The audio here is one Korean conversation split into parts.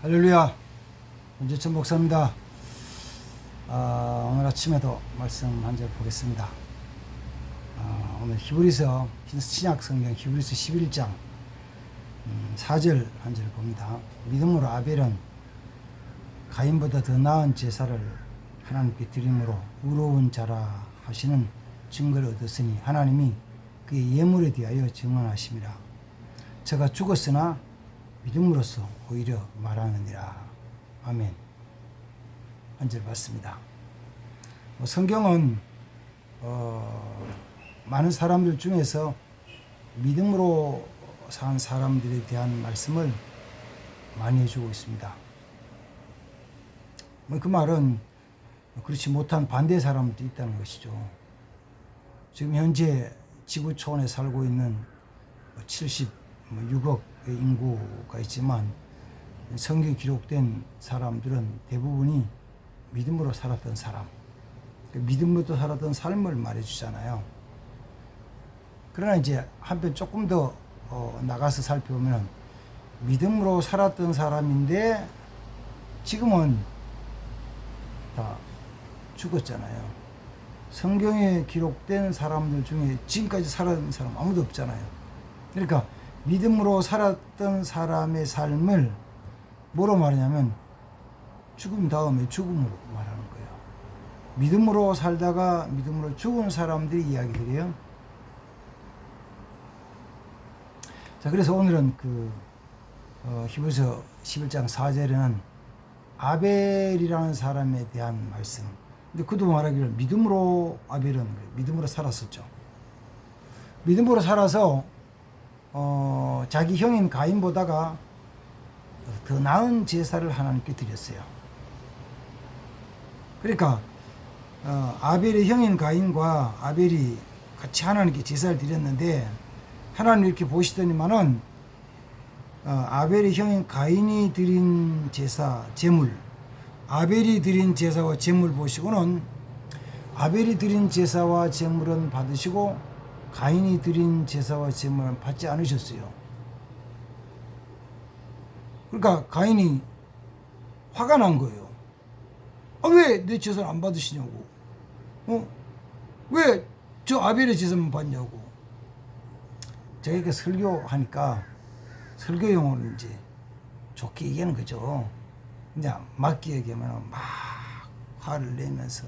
할렐루야. 문재천 목사입니다. 오늘 아침에도 말씀 한 절 보겠습니다. 오늘 히브리서 신약 성경 히브리서 11장 4절 한 절 봅니다. 믿음으로 아벨은 가인보다 더 나은 제사를 하나님께 드림으로 의로운 자라 하시는 증거를 얻었으니 하나님이 그의 예물에 대하여 증언하심이라. 저가 죽었으나 믿음으로써 오히려 말하느니라. 아멘. 한 절 봤습니다. 성경은 많은 사람들 중에서 믿음으로 산 사람들에 대한 말씀을 많이 해주고 있습니다. 그 말은 그렇지 못한 반대 사람도 있다는 것이죠. 지금 현재 지구촌에 살고 있는 76억의 인구가 있지만 성경에 기록된 사람들은 대부분이 믿음으로 살았던 사람, 믿음으로 살았던 삶을 말해주잖아요. 그러나 이제 한편 조금 더 나가서 살펴보면 믿음으로 살았던 사람인데 지금은 다 죽었잖아요. 성경에 기록된 사람들 중에 지금까지 살았던 사람 아무도 없잖아요. 그러니까 믿음으로 살았던 사람의 삶을 뭐로 말하냐면 죽음 다음에 죽음으로 말하는 거예요. 믿음으로 살다가 믿음으로 죽은 사람들의 이야기들이에요. 자, 그래서 오늘은 히브리서 11장 4절에는 아벨이라는 사람에 대한 말씀. 근데 그도 말하기를 믿음으로 아벨은 믿음으로 살았었죠. 믿음으로 살아서 자기 형인 가인보다가 더 나은 제사를 하나님께 드렸어요. 그러니까 아벨의 형인 가인과 아벨이 같이 하나님께 제사를 드렸는데 하나님 이렇게 보시더니만은 아벨의 형인 가인이 드린 제사, 제물, 아벨이 드린 제사와 제물 보시고는 아벨이 드린 제사와 제물은 받으시고 가인이 드린 제사와 제물은 받지 않으셨어요. 그러니까 가인이 화가 난 거예요. 왜 내 제사를 안 받으시냐고. 왜 저 아벨의 제사만 받냐고. 제가 이렇게 설교하니까 설교 용어를 이제 좋게 얘기하는 거죠. 그냥 맞게 얘기하면 막 화를 내면서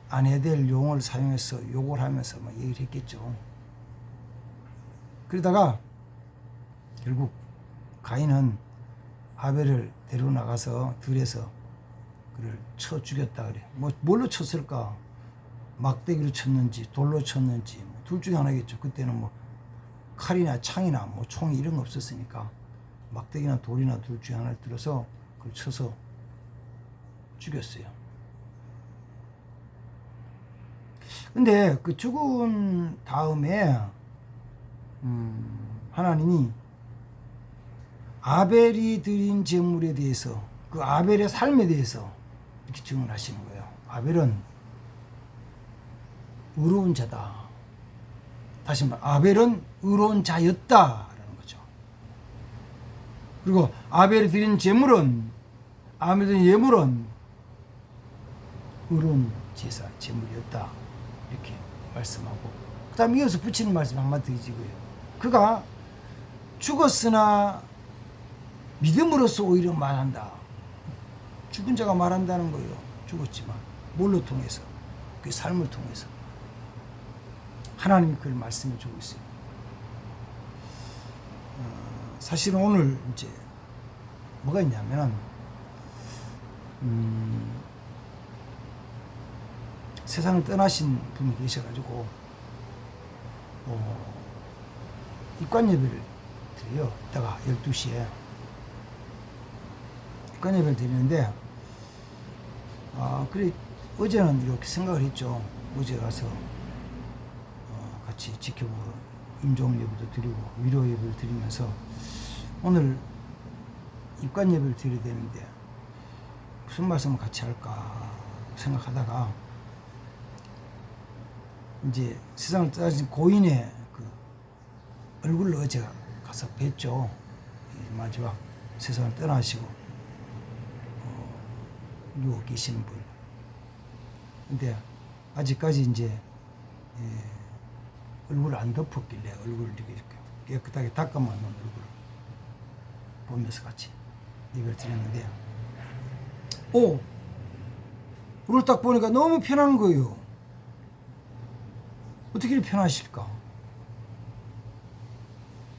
안 해야 될 용어를 사용해서 욕을 하면서 막 얘기를 했겠죠. 그러다가 결국 가인은 아벨을 데리고 나가서 들에서 그를 쳐 죽였다 그래. 뭘로 쳤을까? 막대기로 쳤는지 돌로 쳤는지 둘 중에 하나겠죠. 그때는 칼이나 창이나 총이 이런 거 없었으니까 막대기나 돌이나 둘 중에 하나를 들어서 그걸 쳐서 죽였어요. 근데 그 죽은 다음에 하나님이 아벨이 드린 제물에 대해서 그 아벨의 삶에 대해서 이렇게 증언하시는 거예요. 아벨은 의로운 자다. 다시 말해 아벨은 의로운 자였다라는 거죠. 그리고 아벨이 드린 제물은 아벨이 드린 예물은 의로운 제사, 제물이었다. 이렇게 말씀하고 그 다음 이어서 붙이는 말씀 한마디 더 해주고요. 그가 죽었으나 믿음으로써 오히려 말한다. 죽은 자가 말한다는 거예요. 죽었지만 뭘로 통해서? 그 삶을 통해서 하나님이 그걸 말씀해 주고 있어요. 사실은 오늘 이제 뭐가 있냐면은 세상을 떠나신 분이 계셔가지고 입관 예배를 드려요. 이따가 12시에 입관 예배를 드리는데 그래 어제는 이렇게 생각을 했죠. 어제 가서 같이 지켜보고 임종 예배도 드리고 위로 예배를 드리면서 오늘 입관 예배를 드려야 되는데 무슨 말씀을 같이 할까 생각하다가 이제 세상을 떠나신 고인의 그 얼굴로 어제 가서 뵀죠. 마지막 세상을 떠나시고 누워 계시는 분. 근데 아직까지 이제 얼굴을 안 덮었길래 얼굴을 이렇게 깨끗하게 닦아만 놓은 얼굴을 보면서 같이 예배를 드렸는데, 그걸 딱 보니까 너무 편한 거예요. 어떻게 이렇게 편하실까?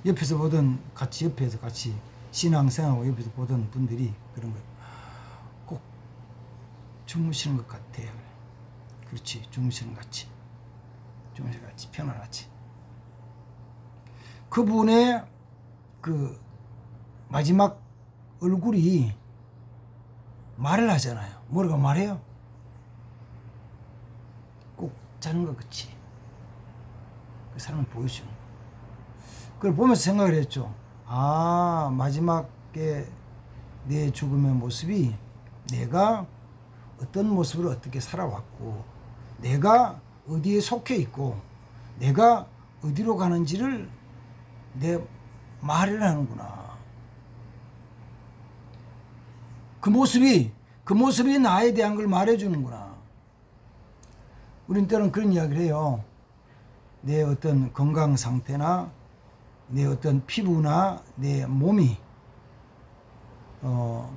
옆에서 같이 신앙생활하고 옆에서 보던 분들이 그런 거예요. 꼭 주무시는 것 같아요. 그렇지, 주무시는 것 같이. 주무시는 것 같이, 편안하지. 그분의 그 마지막 얼굴이 말을 하잖아요. 뭐라고 말해요? 꼭 자는 것 같이. 그 사람을 보여주는 거. 그걸 보면서 생각을 했죠. 마지막에 내 죽음의 모습이 내가 어떤 모습으로 어떻게 살아왔고, 내가 어디에 속해 있고, 내가 어디로 가는지를 내 말을 하는구나. 그 모습이 나에 대한 걸 말해주는구나. 우린 때로는 그런 이야기를 해요. 내 어떤 건강 상태나 내 어떤 피부나 내 몸이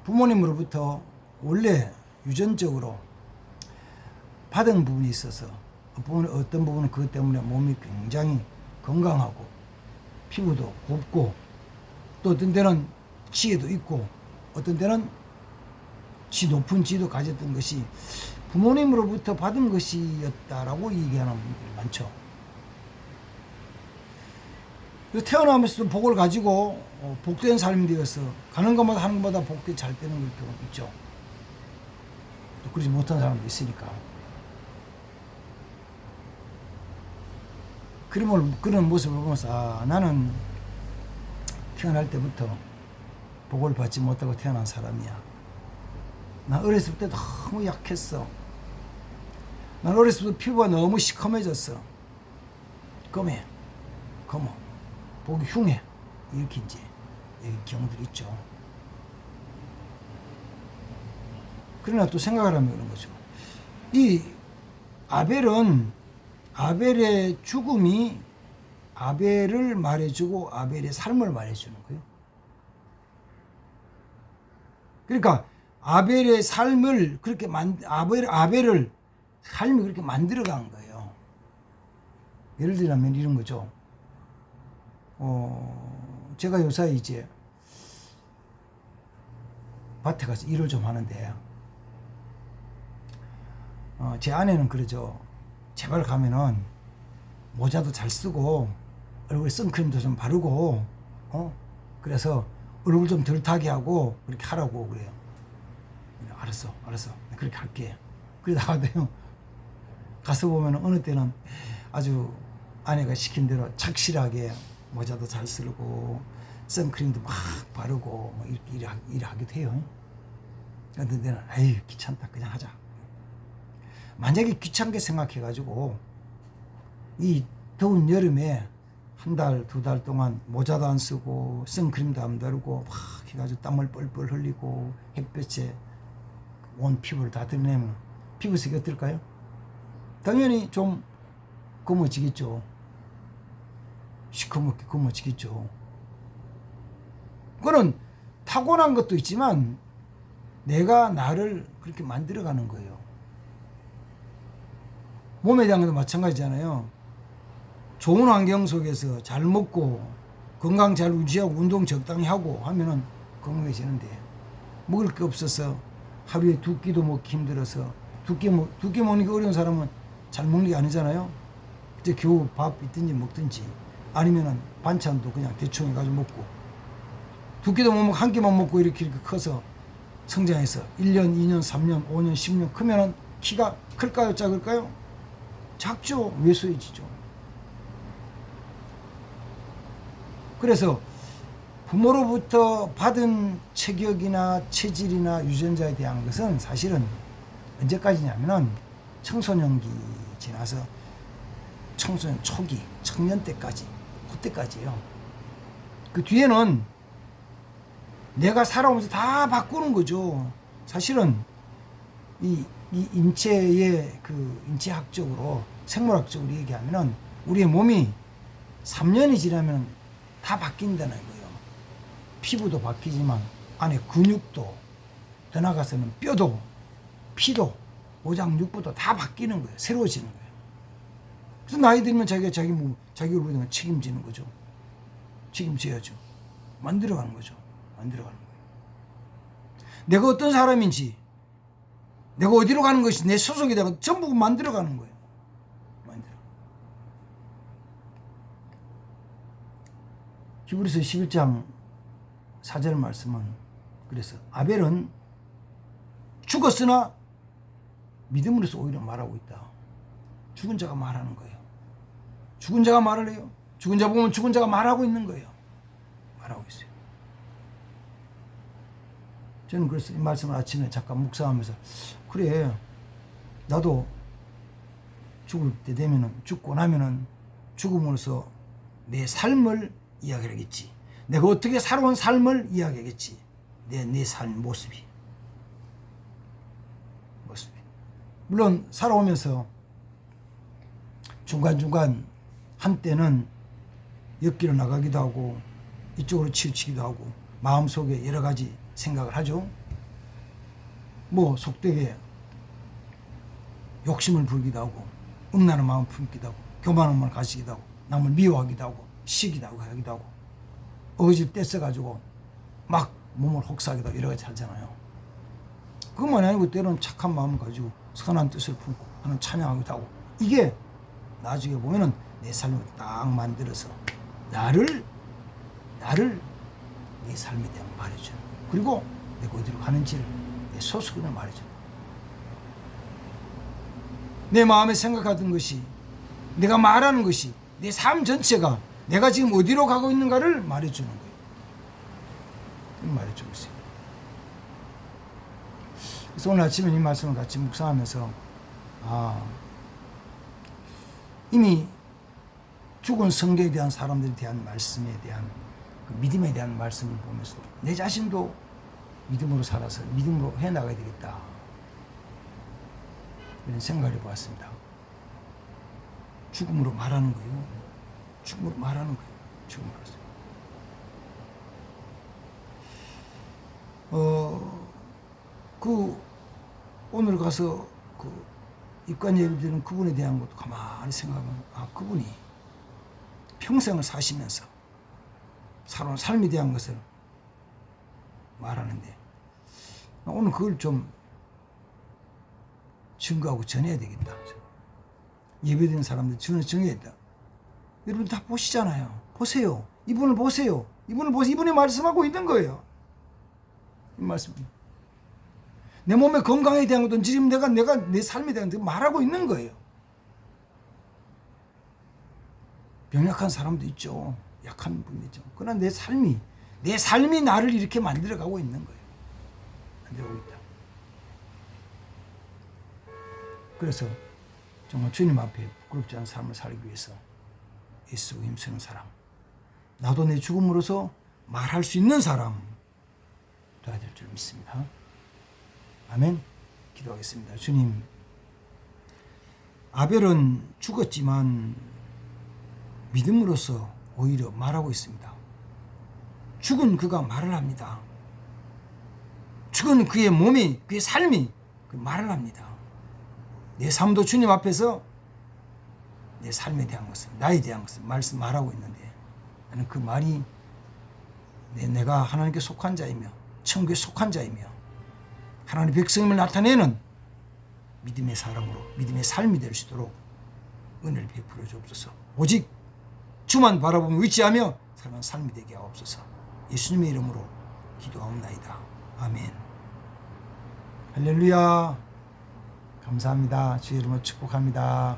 부모님으로부터 원래 유전적으로 받은 부분이 있어서 어떤 부분은 그것 때문에 몸이 굉장히 건강하고 피부도 곱고, 또 어떤 데는 지혜도 있고, 어떤 데는 높은 지도 가졌던 것이 부모님으로부터 받은 것이었다라고 얘기하는 분들이 많죠. 태어나면서도 복을 가지고 복된 삶이 되어서 가는 것마다 하는 것마다 복되게 잘 되는 경우도 있죠. 또 그러지 못한 사람도 있으니까. 그런 모습을 보면서 나는 태어날 때부터 복을 받지 못하고 태어난 사람이야. 난 어렸을 때 너무 약했어. 난 어렸을 때 피부가 너무 시커매졌어. 검어. 보기 흉해. 이렇게 이제 경우들이 있죠. 그러나 또 생각을 하면 그런 거죠. 이 아벨의 죽음이 아벨을 말해주고 아벨의 삶을 말해주는 거예요. 그러니까 아벨의 삶을 그렇게 아벨을 삶이 그렇게 만들어간 거예요. 예를 들면 이런 거죠. 제가 요새 이제 밭에 가서 일을 좀 하는데, 제 아내는 그러죠. 제발 가면은 모자도 잘 쓰고 얼굴에 선크림도 좀 바르고 그래서 얼굴 좀 덜 타게 하고 그렇게 하라고 그래요. 알았어 그렇게 할게. 그러다가도요, 가서 보면 어느 때는 아주 아내가 시킨 대로 착실하게 모자도 잘 쓰고 선크림도 막 바르고 뭐 이렇게 일하기도 해요. 어떤 데는 에이 귀찮다 그냥 하자. 만약에 귀찮게 생각해가지고 이 더운 여름에 한 달, 두 달 동안 모자도 안 쓰고 선크림도 안 바르고 막 해가지고 땀을 뻘뻘 흘리고 햇볕에 온 피부를 다 드러내면 피부색이 어떨까요? 당연히 좀 검어지겠죠. 시커멓게 검어지겠죠. 그거는 타고난 것도 있지만 내가 나를 그렇게 만들어가는 거예요. 몸에 대한 것도 마찬가지잖아요. 좋은 환경 속에서 잘 먹고 건강 잘 유지하고 운동 적당히 하고 하면은 건강해지는데, 먹을 게 없어서 하루에 두 끼도 먹기 힘들어서 두 끼 먹는 게 어려운 사람은 잘 먹는 게 아니잖아요. 이제 겨우 밥 있든지 먹든지 아니면은 반찬도 그냥 대충 해가지고 먹고, 두 끼도 못 먹고 한 끼만 먹고 이렇게 커서 성장해서 1년, 2년, 3년, 5년, 10년 크면은 키가 클까요? 작을까요? 작죠. 왜소해지죠. 그래서 부모로부터 받은 체격이나 체질이나 유전자에 대한 것은 사실은 언제까지냐면은 청소년기 지나서 청소년 초기, 청년 때까지, 그때까지예요. 그 뒤에는 내가 살아오면서 다 바꾸는 거죠. 사실은 이 인체의 그 인체학적으로 생물학적으로 얘기하면은 우리의 몸이 3년이 지나면 다 바뀐다는 거예요. 피부도 바뀌지만 안에 근육도, 더 나아가서는 뼈도, 피도, 오장육부도 다 바뀌는 거예요. 새로워지는 거예요. 그래서 나이 들면 자기가 자기 몸, 자기 얼굴에 책임지는 거죠. 책임져야죠. 만들어가는 거죠. 만들어가는 거예요. 내가 어떤 사람인지, 내가 어디로 가는 것이 내 소속이다가 전부 만들어가는 거예요. 만들어. 히브리서 11장 4절 말씀은 그래서 아벨은 죽었으나 믿음으로서 오히려 말하고 있다. 죽은 자가 말하는 거예요. 죽은 자가 말을 해요. 죽은 자 보면 죽은 자가 말하고 있는 거예요. 말하고 있어요. 저는 그래서 이 말씀을 아침에 잠깐 묵상하면서 그래 나도 죽을 때 되면은 죽고 나면은 죽음으로써 내 삶을 이야기하겠지. 내가 어떻게 살아온 삶을 이야기하겠지. 내 삶 모습이. 물론 살아오면서 중간중간 한때는 옆길로 나가기도 하고 이쪽으로 치우치기도 하고 마음속에 여러 가지 생각을 하죠. 뭐 속되게 욕심을 부리기도 하고 음란한 마음 품기도 하고 교만한 마음을 가지기도 하고 남을 미워하기도 하고 시기도 하고 하기도 하고 어질 떼써가지고 막 몸을 혹사하기도 하고 여러 가지 하잖아요. 그것만 아니고 때로는 착한 마음을 가지고 선한 뜻을 품고 하는 찬양하기도 하고 이게 나중에 보면은 내 삶을 딱 만들어서 나를 내 삶에 대한 말해줘. 그리고 내가 어디로 가는지를 내 소속을 말해줘. 내 마음에 생각하던 것이 내가 말하는 것이 내 삶 전체가 내가 지금 어디로 가고 있는가를 말해주는 거예요. 말해주고 있어요. 그래서 오늘 아침에 이 말씀을 같이 묵상하면서 이미 죽은 성경에 대한 사람들에 대한 말씀에 대한 그 믿음에 대한 말씀을 보면서 내 자신도 믿음으로 살아서 믿음으로 해나가야 되겠다. 이런 생각을 해보았습니다. 죽음으로 말하는 거예요. 죽음으로 말하는 거예요. 죽음으로 말하세요. 오늘 가서 입관 예배드리는 그분에 대한 것도 가만히 생각하면 그분이 평생을 사시면서 살아온 삶에 대한 것을 말하는데 오늘 그걸 좀 증거하고 전해야 되겠다. 예배드리는 사람들 전해야겠다. 여러분 다 보시잖아요. 보세요. 이분을 보세요. 이분을 보세요. 이분이 말씀하고 있는 거예요. 이 말씀. 내 몸의 건강에 대한 것도 지금 내가 내 삶에 대한 것도 말하고 있는 거예요. 병약한 사람도 있죠. 약한 분도 있죠. 그러나 내 삶이 나를 이렇게 만들어가고 있는 거예요. 만들어가고 있다. 그래서 정말 주님 앞에 부끄럽지 않은 삶을 살기 위해서 애쓰고 힘쓰는 사람, 나도 내 죽음으로써 말할 수 있는 사람 되어야 될 줄 믿습니다. 아멘. 기도하겠습니다. 주님, 아벨은 죽었지만 믿음으로써 오히려 말하고 있습니다. 죽은 그가 말을 합니다. 죽은 그의 몸이, 그의 삶이 말을 합니다. 내 삶도 주님 앞에서 내 삶에 대한 것을, 나에 대한 것을 말하고 있는데 나는 그 말이 내가 하나님께 속한 자이며 천국에 속한 자이며 하나님의 백성임을 나타내는 믿음의 사람으로 믿음의 삶이 될 수 있도록 은혜를 베풀어 주옵소서. 오직 주만 바라보며 의지하며 살아가는 삶이 되게 하옵소서. 예수님의 이름으로 기도하옵나이다. 아멘. 할렐루야. 감사합니다. 주의 이름으로 축복합니다.